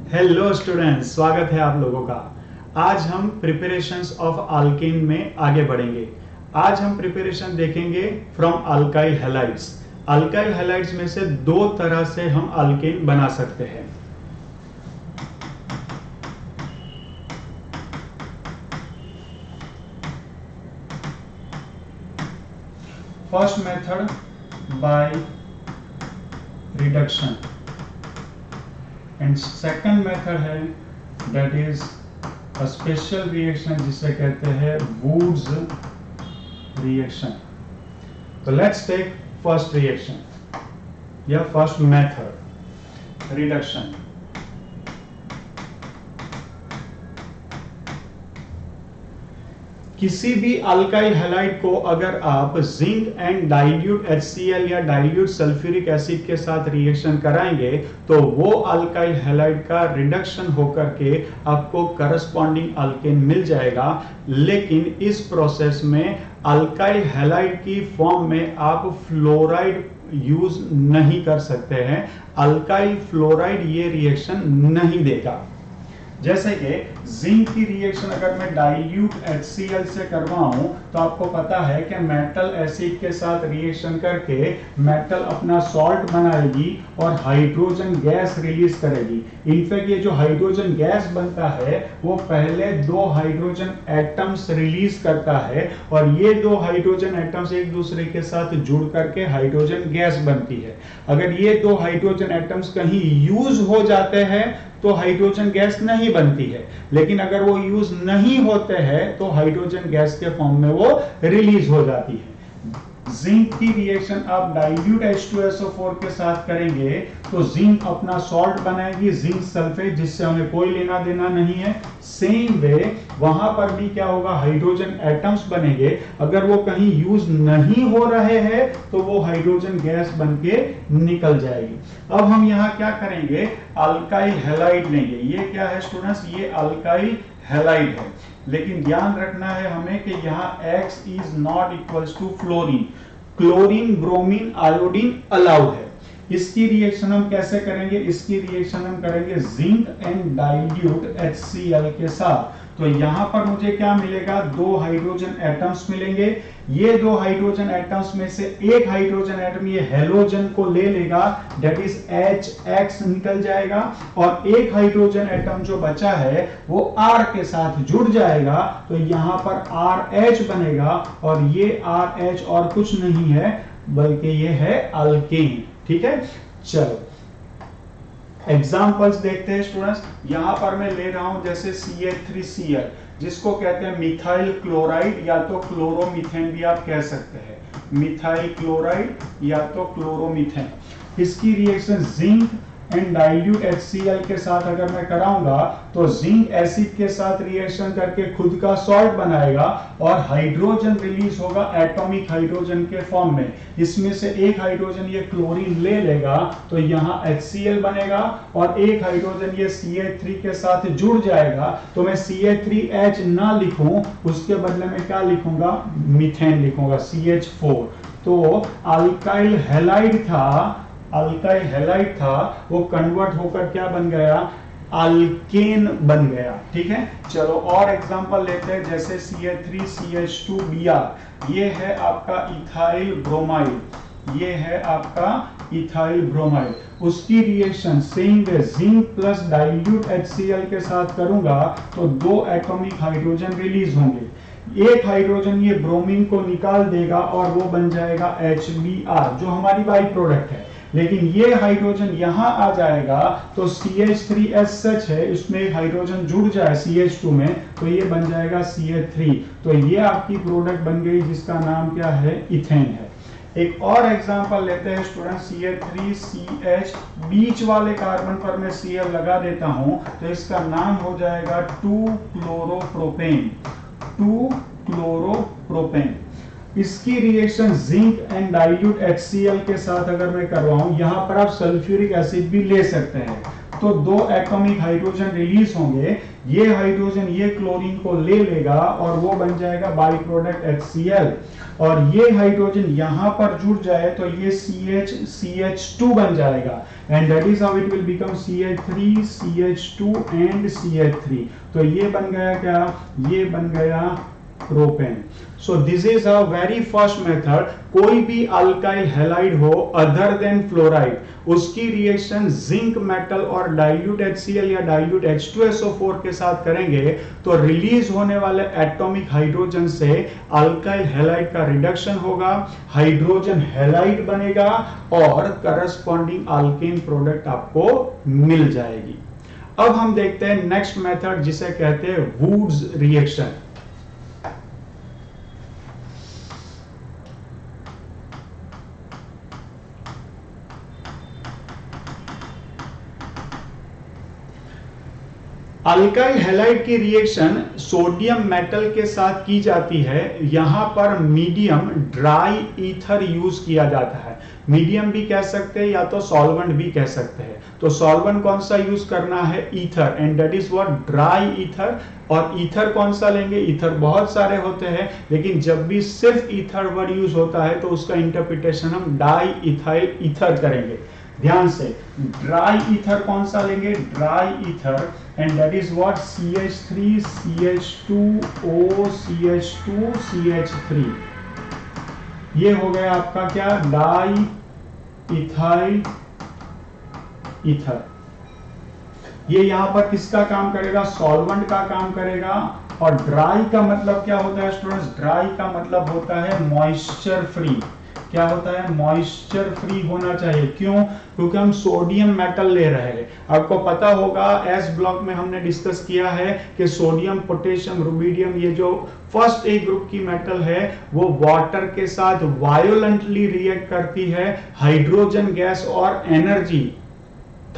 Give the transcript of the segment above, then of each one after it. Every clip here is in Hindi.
हेलो स्टूडेंट्स, स्वागत है आप लोगों का। आज हम प्रिपरेशंस ऑफ अल्केन में आगे बढ़ेंगे। आज हम प्रिपरेशन देखेंगे from alkyl halides. Alkyl halides में से दो तरह से हम अल्केन बना सकते हैं। First method by reduction and second method है that is a special reaction जिसे कहते हैं वुड्स रिएक्शन। तो लेट्स टेक फर्स्ट रिएक्शन या फर्स्ट मेथड रिडक्शन। किसी भी अल्काइल हैलाइड को अगर आप जिंक एंड डाइल्यूट HCl या डाइल्यूट सल्फ्यूरिक एसिड के साथ रिएक्शन कराएंगे तो वो अल्काइल हैलाइड का रिडक्शन होकर के आपको करस्पॉन्डिंग अल्केन मिल जाएगा। लेकिन इस प्रोसेस में अल्काइल हैलाइड की फॉर्म में आप फ्लोराइड यूज नहीं कर सकते हैं। अल्काइल फ्लोराइड ये रिएक्शन नहीं देगा। जैसे कि जिंक की रिएक्शन अगर मैं डाइल्यूट HCl से करवाऊं तो आपको पता है कि मेटल एसिड के साथ रिएक्शन करके मेटल अपना सॉल्ट बनाएगी और हाइड्रोजन गैस रिलीज करेगी। इनफैक्ट ये जो हाइड्रोजन गैस बनता है वो पहले दो हाइड्रोजन एटम्स रिलीज करता है और ये दो हाइड्रोजन एटम्स एक दूसरे के साथ जुड़ करके हाइड्रोजन गैस बनती है। अगर ये दो हाइड्रोजन एटम्स कहीं यूज हो जाते हैं तो हाइड्रोजन गैस नहीं बनती है, लेकिन अगर वो यूज नहीं होते हैं तो हाइड्रोजन गैस के फॉर्म में वो रिलीज हो जाती है। जिंक की रिएक्शन आप डाइल्यूट H2SO4 के साथ करेंगे तो जिंक अपना सॉल्ट बनाएगी, जिंक सल्फेट, जिससे हमें कोई लेना देना नहीं है। सेम वे वहां पर भी क्या होगा, हाइड्रोजन एटम्स बनेंगे। अगर वो कहीं यूज नहीं हो रहे हैं तो वो हाइड्रोजन गैस बनके निकल जाएगी। अब हम यहाँ क्या करेंगे, अल्काइल हैलाइड लेंगे। ये क्या है स्टूडेंट्स, ये अल्काइल हैलाइड है। लेकिन ध्यान रखना है हमें कि यहाँ X is not equals to fluorine. Chlorine, bromine, iodine allowed है। इसकी रिएक्शन हम कैसे करेंगे, इसकी रिएक्शन हम करेंगे जिंक एंड डाइल्यूट HCl के साथ। तो यहां पर मुझे क्या मिलेगा, दो हाइड्रोजन एटम्स मिलेंगे। ये दो हाइड्रोजन एटम्स में से एक हाइड्रोजन एटम ये हेलोजन को ले लेगा, दैट इज HX निकल जाएगा, और एक हाइड्रोजन एटम जो बचा है वो R के साथ जुड़ जाएगा। तो यहां पर RH बनेगा और ये RH और कुछ नहीं है बल्कि ये है अल्केन। ठीक है, चलो एग्जाम्पल्स देखते हैं स्टूडेंट्स। यहां पर मैं ले रहा हूं जैसे CH3Cl, जिसको कहते हैं मिथाइल क्लोराइड या तो क्लोरोमीथेन भी आप कह सकते हैं। मिथाइल क्लोराइड या तो क्लोरोमीथेन। इसकी reaction zinc and dilute HCl के साथ अगर मैं कराऊंगा तो जिंक एसिड के साथ रिएक्शन करके खुद का सॉल्ट बनाएगा और हाइड्रोजन रिलीज होगा एटॉमिक हाइड्रोजन के फॉर्म में। इसमें से एक हाइड्रोजन ये क्लोरीन ले लेगा तो यहाँ HCl बनेगा और एक हाइड्रोजन ये CH3 के साथ जुड़ जाएगा। तो मैं CH3H ना लिखूं, उसके बदले में क्या लिखूंगा, मीथेन लिखूंगा, CH4। तो अल्काइल हैलाइड था, वो कन्वर्ट होकर क्या बन गया, अल्केन बन गया। ठीक है, चलो और एग्जांपल लेते हैं जैसे CH3CH2Br। ये है आपका इथाइल ब्रोमाइड, ये है आपका इथाइल ब्रोमाइड। उसकी reaction same way zinc plus dilute HCl के साथ करूंगा तो दो एटॉमिक हाइड्रोजन रिलीज होंगे। एक हाइड्रोजन ये ब्रोमीन को निकाल देगा और वो बन जाएगा HBr, जो हमारी बाई प्रोडक्ट है। लेकिन ये हाइड्रोजन यहां आ जाएगा तो CH3 सच है, इसमें एक हाइड्रोजन जुड़ जाए CH2 में तो ये बन जाएगा CH3। तो ये आपकी प्रोडक्ट बन गई जिसका नाम क्या है, इथेन है। एक और एग्जांपल लेते हैं स्टूडेंट, CH3CH, बीच वाले कार्बन पर मैं Cl लगा देता हूं तो इसका नाम हो जाएगा 2-क्लोरोप्रोपेन। इसकी reaction zinc and dilute HCl के साथ अगर मैं करवाऊं, यहां पर आप सल्फ्यूरिक एसिड भी ले सकते हैं। तो 2 एटॉमिक हाइड्रोजन रिलीज होंगे, ये हाइड्रोजन ये क्लोरीन को ले लेगा और वो बन जाएगा बाई प्रोडक्ट HCl, और ये हाइड्रोजन यहां पर जुड़ जाए तो ये CH2 बन जाएगा, and that is how it will become CH3 CH2 and CH3। तो ये बन गया क्या, ये बन गया propane. So this is a very first method. कोई भी अल्काइल हैलाइड हो अदर देन फ्लोराइड, उसकी रिएक्शन जिंक मेटल और डाइल्यूट HCl या डाइल्यूट H2SO4 के साथ करेंगे तो रिलीज होने वाले एटॉमिक हाइड्रोजन से अल्काइल हैलाइड का रिडक्शन होगा, हाइड्रोजन हैलाइड बनेगा और करस्पॉन्डिंग अल्केन प्रोडक्ट आपको मिल जाएगी। अब हम देखते हैं नेक्स्ट मेथड जिसे कहते हैं वुड्स रिएक्शन। अल्काइल हैलाइड की रिएक्शन सोडियम मेटल के साथ की जाती है। यहां पर मीडियम ड्राई ईथर यूज किया जाता है। मीडियम भी कह सकते हैं या तो सॉल्वेंट भी कह सकते हैं। तो सॉल्वेंट कौन सा यूज करना है, ether, and that is what dry ether. और ईथर कौन सा लेंगे, ईथर बहुत सारे होते हैं, लेकिन जब भी सिर्फ ईथर वर्ड यूज होता है तो उसका इंटरप्रिटेशन हम डाई इथाइल ईथर करेंगे। ध्यान से, ड्राई ईथर कौन सा लेंगे, dry ether, and that is what CH3 CH2O CH2 CH3। ये हो गया आपका क्या, डाई इथाइल ईथर। ये यहां पर किसका काम करेगा, सॉल्वेंट का काम करेगा। और ड्राई का मतलब क्या होता है स्टूडेंट्स, ड्राई का मतलब होता है मॉइस्चर फ्री। क्या होता है, मॉइस्चर फ्री होना चाहिए। क्यों, क्योंकि हम सोडियम मेटल ले रहे हैं। आपको पता होगा एस ब्लॉक में हमने डिस्कस किया है कि सोडियम पोटेशियम रुबिडियम, ये जो फर्स्ट ए ग्रुप की मेटल है वो वाटर के साथ वायोलेंटली रिएक्ट करती है, हाइड्रोजन गैस और एनर्जी,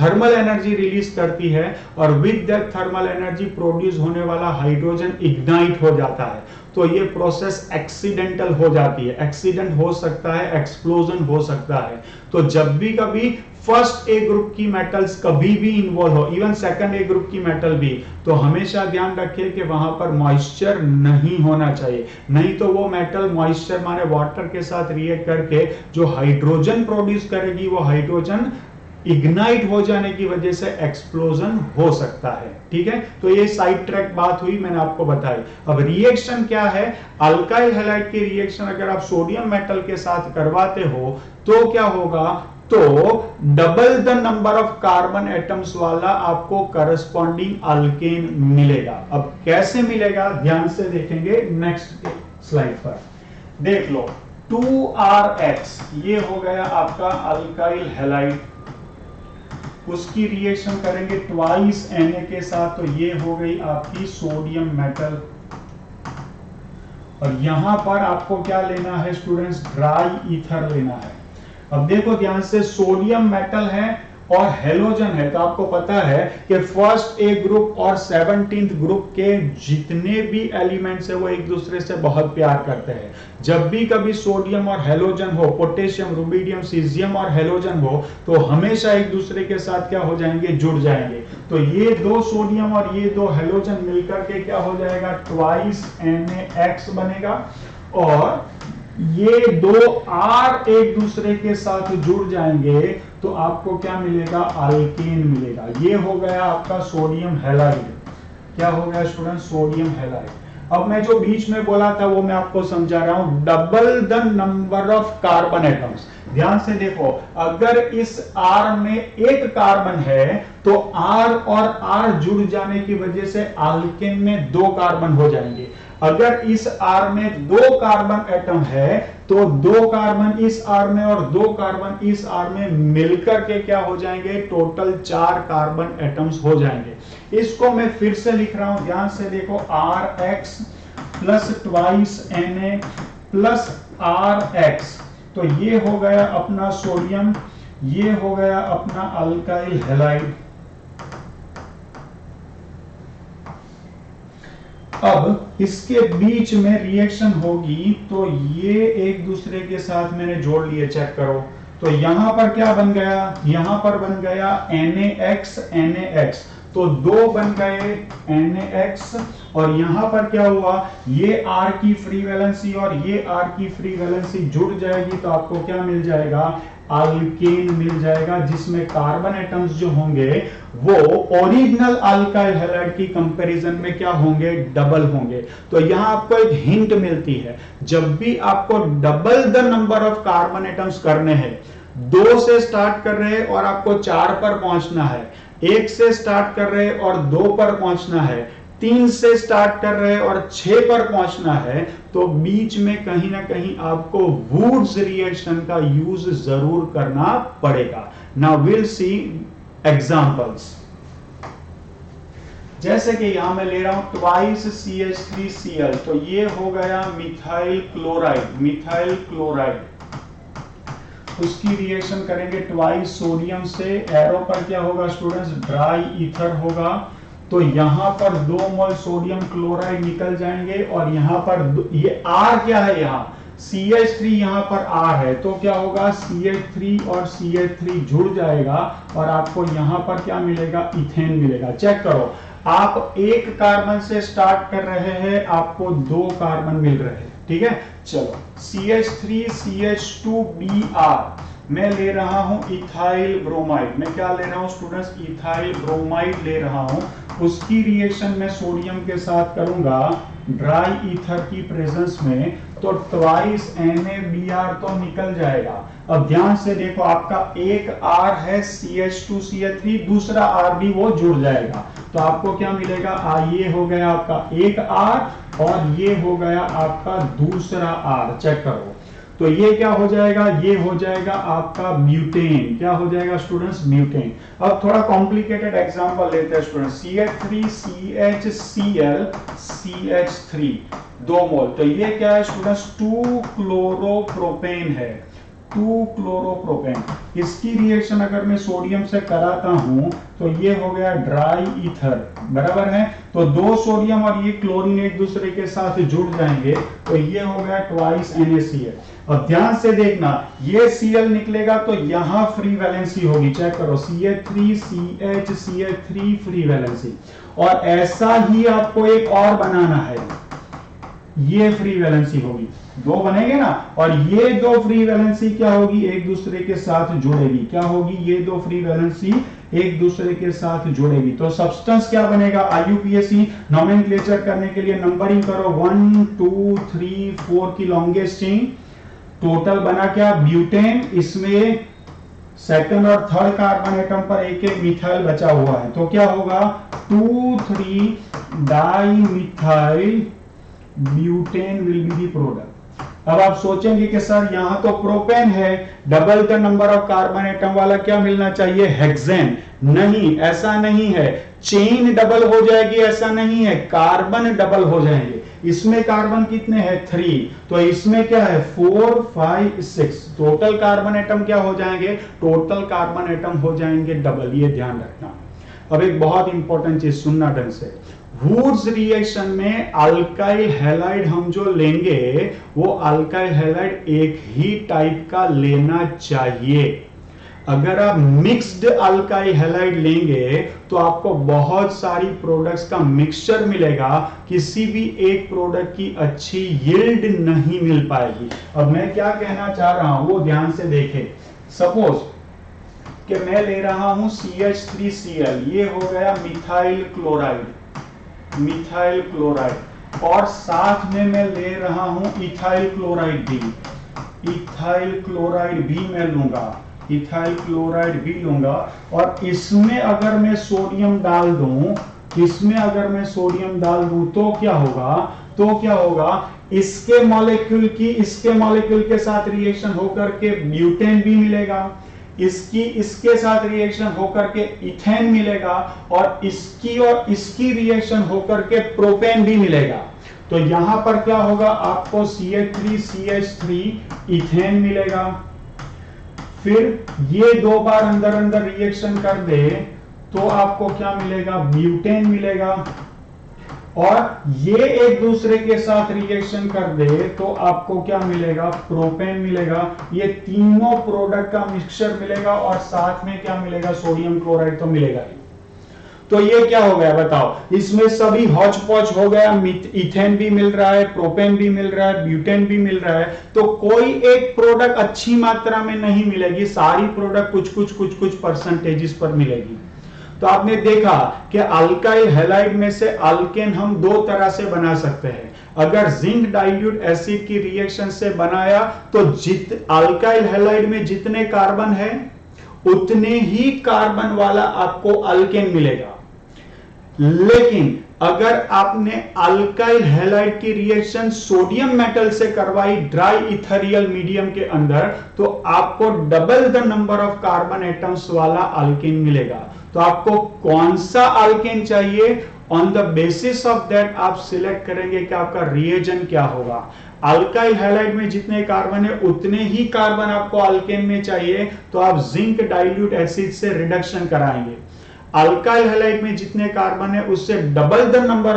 थर्मल एनर्जी रिलीज करती है, और with that thermal energy produce होने वाला हाइड्रोजन इग्नाइट हो जाता है। तो ये प्रोसेस एक्सीडेंटल हो जाती है, एक्सीडेंट हो सकता है, एक्सप्लोजन हो सकता है। तो जब भी कभी फर्स्ट ए ग्रुप की मेटल्स कभी भी इन्वॉल्व हो, इवन सेकंड ए ग्रुप की मेटल भी, तो हमेशा ध्यान रखिए कि वहां पर मॉइस्चर नहीं होना चाहिए। नहीं तो वो मेटल मॉइस्चर माने वाटर के साथ रिएक्ट करके जो हाइड्रोजन प्रोड्यूस करेगी, वो हाइड्रोजन इग्नाइट हो जाने की वजह से एक्सप्लोजन हो सकता है। ठीक है, तो ये साइड ट्रैक बात हुई, मैंने आपको बताई। अब रिएक्शन क्या है, अल्काइल हैलाइड की रिएक्शन अगर आप सोडियम मेटल के साथ करवाते हो तो क्या होगा, तो double the number of carbon atoms वाला आपको करस्पॉन्डिंग अल्केन मिलेगा। अब कैसे मिलेगा, ध्यान से देखेंगे नेक्स्ट स्लाइड पर। देख लो 2RX, ये हो गया आपका अल्काइल हैलाइड, उसकी रिएक्शन करेंगे ट्वाइस Na के साथ, तो ये हो गई आपकी सोडियम मेटल। और यहां पर आपको क्या लेना है स्टूडेंट्स, ड्राई ईथर लेना है। अब देखो ध्यान से, सोडियम मेटल है और हेलोजन है, तो आपको पता है कि फर्स्ट ए ग्रुप और 17th ग्रुप के जितने भी एलिमेंट्स है वो एक दूसरे से बहुत प्यार करते हैं। जब भी कभी सोडियम और हेलोजन हो, पोटेशियम रुबिडियम सीजियम और हेलोजन हो, तो हमेशा एक दूसरे के साथ क्या हो जाएंगे, जुड़ जाएंगे। तो ये दो सोडियम और ये दो हेलोजन मिलकर के क्या हो जाएगा, ट्वाइस NaX बनेगा, और ये दो R एक दूसरे के साथ जुड़ जाएंगे तो आपको क्या मिलेगा, अल्केन मिलेगा। ये हो गया आपका सोडियम हैलाइड। क्या हो गया स्टूडेंट, सोडियम हैलाइड। अब मैं जो बीच में बोला था वो मैं आपको समझा रहा हूं, double the number of carbon atoms. ध्यान से देखो, अगर इस R में एक कार्बन है तो R और R जुड़ जाने की वजह से अल्केन में 2 कार्बन हो जाएंगे। अगर इस R में 2 कार्बन एटम है तो 2 कार्बन इस R में और 2 कार्बन इस R में मिलकर के क्या हो जाएंगे, टोटल 4 कार्बन एटम्स हो जाएंगे। इसको मैं फिर से लिख रहा हूं, ध्यान से देखो, RX plus twice Na plus RX, तो ये हो गया अपना सोडियम, ये हो गया अपना अल्काइल हैलाइड। अब इसके बीच में रिएक्शन होगी तो ये एक दूसरे के साथ मैंने जोड़ लिए, चेक करो। तो यहां पर क्या बन गया, यहां पर बन गया NaX NaX, तो दो बन गए NaX, और यहां पर क्या हुआ, ये R की फ्री वैलेंसी और ये R की फ्री वैलेंसी जुड़ जाएगी, तो आपको क्या मिल जाएगा, अल्केन मिल जाएगा, जिसमें कार्बन एटम्स जो होंगे वो ओरिजिनल अल्काइल हैलाइड की कंपैरिजन में क्या होंगे, डबल होंगे। तो यहां आपको एक हिंट मिलती है, जब भी आपको double the number of carbon atoms करने हैं, 2 से स्टार्ट कर रहे हैं और आपको 4 पर पहुंचना है, 1 से स्टार्ट कर रहे हैं और 2 पर पहुंचना है, 3 से स्टार्ट कर रहे हैं और 6 पर पहुंचना है, तो बीच में कहीं ना कहीं आपको वुड्स रिएक्शन का यूज जरूर करना पड़ेगा। Now will see examples. जैसे कि यहां मैं ले रहा हूं ट्वाइस CH3Cl, तो ये हो गया मिथाइल क्लोराइड, मिथाइल क्लोराइड, उसकी रिएक्शन करेंगे ट्वाइस सोडियम से, एरो पर क्या होगा स्टूडेंट्स, ड्राई ईथर होगा, तो यहां पर 2 मोल सोडियम क्लोराइड निकल जाएंगे, और यहां पर ये R क्या है, यहां CH3 यहां पर R है, तो क्या होगा, CH3 और CH3 जुड़ जाएगा और आपको यहां पर क्या मिलेगा, इथेन मिलेगा। चेक करो, आप 1 कार्बन से स्टार्ट कर रहे हैं, आपको 2 कार्बन मिल रहे हैं, ठीक है। चलो CH3 CH2Br, मैं ले रहा हूं इथाइल ब्रोमाइड, मैं क्या ले रहा हूं स्टूडेंट्स, इथाइल ब्रोमाइड ले रहा हूं, उसकी रिएक्शन में सोडियम के साथ करूंगा ड्राई ईथर की प्रेजेंस में, तो ट्वाइस NaBr तो निकल जाएगा। अब ध्यान से देखो, आपका एक R है CH2CH3, दूसरा R भी वो जुड़ जाएगा, तो आपको क्या मिलेगा, ये हो गया आपका एक R और ये हो गया आपका दूसरा R। चेक करो, तो ये क्या हो जाएगा, ये हो जाएगा आपका ब्यूटेन, क्या हो जाएगा स्टूडेंट्स, ब्यूटेन। अब थोड़ा कॉम्प्लिकेटेड एग्जांपल लेते हैं स्टूडेंट्स, CH3CHCl CH3 2 मोल, तो ये क्या है स्टूडेंट्स, 2 क्लोरोप्रोपेन है, 2 क्लोरोप्रोपेन। इसकी रिएक्शन अगर मैं सोडियम से कराता हूं तो ये हो गया ड्राई ईथर, बराबर है, तो 2 सोडियम और ये क्लोरीन एक दूसरे के साथ जुड़ जाएंगे, तो ये हो गया ट्वाइस NaCl। और ध्यान से देखना, ये Cl निकलेगा तो यहां फ्री वैलेंसी होगी, चेक करो, CH3CH3 फ्री वैलेंसी, और ऐसा ही आपको एक और बनाना है, ये फ्री वैलेंसी होगी, 2 बनेंगे ना, और ये 2 फ्री वैलेंसी क्या होगी, एक दूसरे के साथ जुड़ेगी, क्या होगी, ये 2 फ्री वैलेंसी एक दूसरे के साथ जुड़ेगी, तो सब्सटेंस क्या बनेगा, IUPAC नोमेनक्लेचर करने के लिए नंबरिंग करो, 1 2 3 4 की लॉन्गेस्ट चेन, टोटल बना क्या, ब्यूटेन, इसमें सेकंड और थर्ड कार्बन एटम पर एक एक मिथाइल बचा हुआ है, तो क्या होगा, 2,3 di methyl butane will be the product. अब आप सोचेंगे कि सर यहां तो प्रोपेन है, double the number of carbon atom वाला क्या मिलना चाहिए, हेक्सेन। नहीं, ऐसा नहीं है, चेन डबल हो जाएगी ऐसा नहीं है, कार्बन डबल हो जाएंगे। इसमें कार्बन कितने हैं, 3, तो इसमें क्या है, 4 5 6, टोटल कार्बन एटम क्या हो जाएंगे, टोटल कार्बन एटम हो जाएंगे डबल, ये ध्यान रखना। अब एक बहुत इंपॉर्टेंट चीज सुनना ढंग से, वुड्स रिएक्शन में अल्काइल हैलाइड हम जो लेंगे वो अल्काइल हैलाइड एक ही टाइप का लेना चाहिए। अगर आप मिक्स्ड अल्काइल हैलाइड लेंगे तो आपको बहुत सारी प्रोडक्ट्स का मिक्सचर मिलेगा, किसी भी एक प्रोडक्ट की अच्छी यील्ड नहीं मिल पाएगी। अब मैं क्या कहना चाह रहा हूं वो ध्यान से देखें। सपोज कि मैं ले रहा हूं CH3Cl, ये हो गया मिथाइल क्लोराइड, मिथाइल क्लोराइड, और साथ में मैं ले रहा हूं इथाइल क्लोराइड भी, इथाइल क्लोराइड भी मैं लूंगा, इथाइल क्लोराइड भी लूंगा, और इसमें अगर मैं सोडियम डाल दूं, इसमें अगर मैं सोडियम डाल दूं तो क्या होगा, तो क्या होगा, इसके मॉलिक्यूल की इसके मॉलिक्यूल के साथ रिएक्शन होकर के ब्यूटेन भी मिलेगा, इसकी इसके साथ रिएक्शन होकर के इथेन मिलेगा, और इसकी रिएक्शन होकर के प्रोपेन भी मिलेगा। तो यहां पर क्या होगा, आपको CH3CH3 इथेन मिलेगा। फिर ये 2 बार अंदर अंदर रिएक्शन कर दे तो आपको क्या मिलेगा, ब्यूटेन मिलेगा। और ये एक दूसरे के साथ रिएक्शन कर दे तो आपको क्या मिलेगा, प्रोपेन मिलेगा। ये तीनों प्रोडक्ट का मिक्सचर मिलेगा और साथ में क्या मिलेगा, सोडियम क्लोराइड तो मिलेगा ही। तो ये क्या हो गया बताओ, इसमें सभी हौच पौच हो गया, इथेन भी मिल रहा है, प्रोपेन भी मिल रहा है, ब्यूटेन भी मिल रहा है। तो कोई एक प्रोडक्ट अच्छी मात्रा में नहीं मिलेगी, सारी प्रोडक्ट कुछ कुछ परसेंटेजेस पर मिलेगी। तो आपने देखा कि अल्काइल हैलाइड में से अल्केन हम दो तरह से बना सकते हैं। अगर जिंक डाइल्यूट एसिड की रिएक्शन से बनाया तो अल्काइल हैलाइड में जितने कार्बन है उतने ही कार्बन वाला आपको अल्केन मिलेगा। लेकिन अगर आपने अल्काइल हैलाइड की रिएक्शन सोडियम मेटल से करवाई ड्राई इथेरियल मीडियम के अंदर, तो आपको double the number of carbon atoms वाला अल्केन मिलेगा। तो आपको कौन सा अल्केन चाहिए, on the basis of that आप सिलेक्ट करेंगे कि आपका रिएजेंट क्या होगा। अल्काइल हैलाइड में जितने कार्बन है उतने ही कार्बन आपको अल्केन में चाहिए, तो आप जिंक डाइल्यूट एसिड से रिडक्शन कराएंगे। अल्काइल हैलाइड में जितने कार्बन है उससे double the number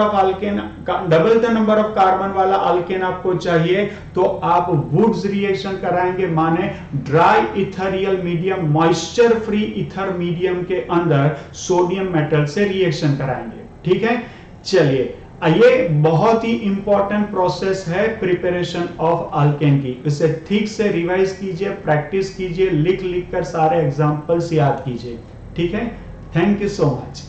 of carbon वाला अल्केन आपको चाहिए, तो आप वुड्स रिएक्शन कराएंगे, माने dry ethereal medium, moisture free ether medium के अंदर सोडियम मेटल से रिएक्शन कराएंगे। ठीक है, चलिए ये बहुत ही इंपॉर्टेंट प्रोसेस है प्रिपरेशन ऑफ अल्केन की। इसे ठीक से रिवाइज कीजिए, प्रैक्टिस कीजिए, लिख लिख कर सारे एग्जांपल्स याद कीजिए। ठीक है, थैंक यू सो मच।